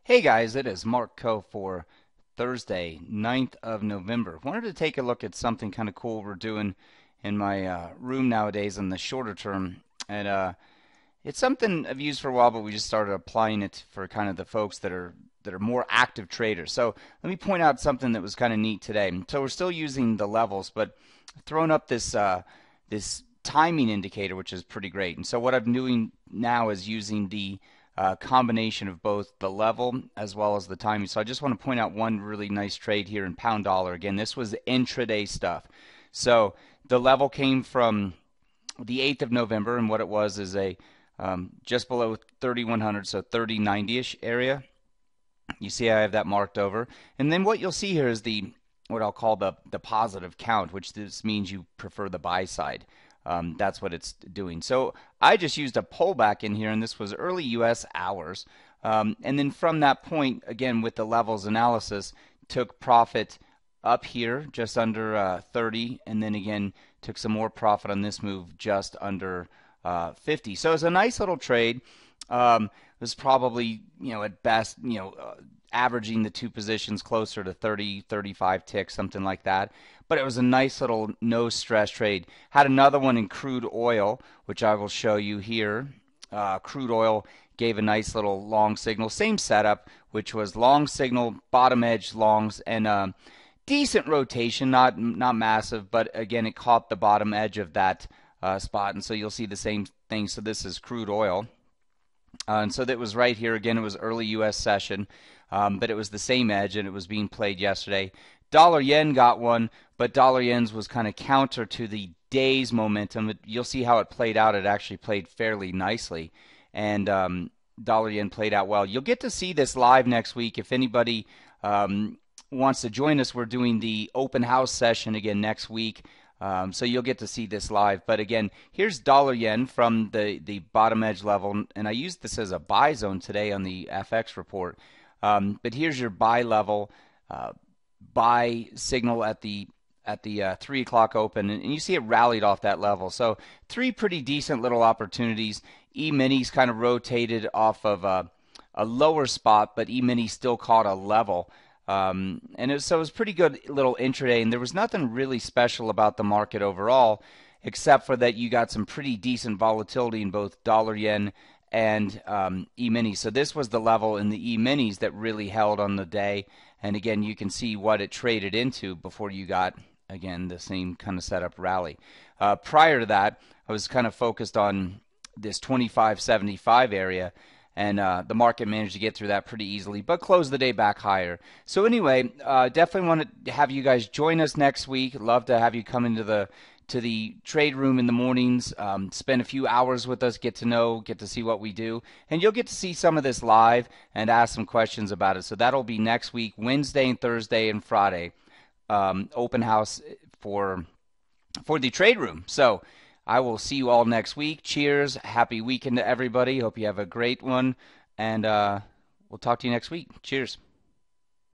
Hey guys, it is Mark Coe for Thursday, 9th of November. Wanted to take a look at something kind of cool we're doing in my room nowadays in the shorter term. And it's something I've used for a while, but we just started applying it for kind of the folks that are more active traders. So let me point out something that was kind of neat today. So we're still using the levels, but I've thrown up this timing indicator, which is pretty great. And so what I'm doing now is using the combination of both the level as well as the timing. So I just want to point out one really nice trade here in pound dollar. Again, this was intraday stuff. So the level came from the 8th of November, and what it was is a just below 3100, so 3090-ish area. You see I have that marked over. And then what you'll see here is the what I'll call the positive count, which this means you prefer the buy side. That's what it's doing. So I just used a pullback in here, and this was early U.S. hours. And then from that point, again, with the levels analysis, took profit up here just under 30, and then again took some more profit on this move just under 50. So it's a nice little trade. It was probably, at best, averaging the two positions closer to 30, 35 ticks, something like that. But it was a nice little no stress trade. Had another one in crude oil, which I will show you here. Crude oil gave a nice little long signal. Same setup, which was long signal, bottom edge longs, and decent rotation, not massive, but again, it caught the bottom edge of that spot. And so you'll see the same thing. So this is crude oil. And so that was right here. Again, it was early U.S. session, but it was the same edge, and it was being played yesterday. Dollar yen got one, but dollar yen's was kind of counter to the day's momentum. You'll see how it played out. It actually played fairly nicely, and dollar yen played out well. You'll get to see this live next week. If anybody wants to join us, we're doing the open house session again next week. So you'll get to see this live. But again, here's dollar yen from the bottom edge level, and I used this as a buy zone today on the FX report. But here's your buy level, buy signal at the 3 o'clock open, and you see it rallied off that level. So three pretty decent little opportunities. E-minis kind of rotated off of a lower spot, but E-mini still caught a level. So it was pretty good little intraday, and there was nothing really special about the market overall, except for that you got some pretty decent volatility in both dollar yen and E-mini. So this was the level in the E-minis that really held on the day. And again, you can see what it traded into before you got, again, the same kind of setup rally. Prior to that, I was kind of focused on this 25.75 area. And the market managed to get through that pretty easily, but closed the day back higher. So anyway, definitely want to have you guys join us next week. Love to have you come into the trade room in the mornings, spend a few hours with us, get to see what we do, and you'll get to see some of this live and ask some questions about it. So that'll be next week, Wednesday and Thursday and Friday, open house for the trade room. So I will see you all next week. Cheers. Happy weekend to everybody. Hope you have a great one. And we'll talk to you next week. Cheers.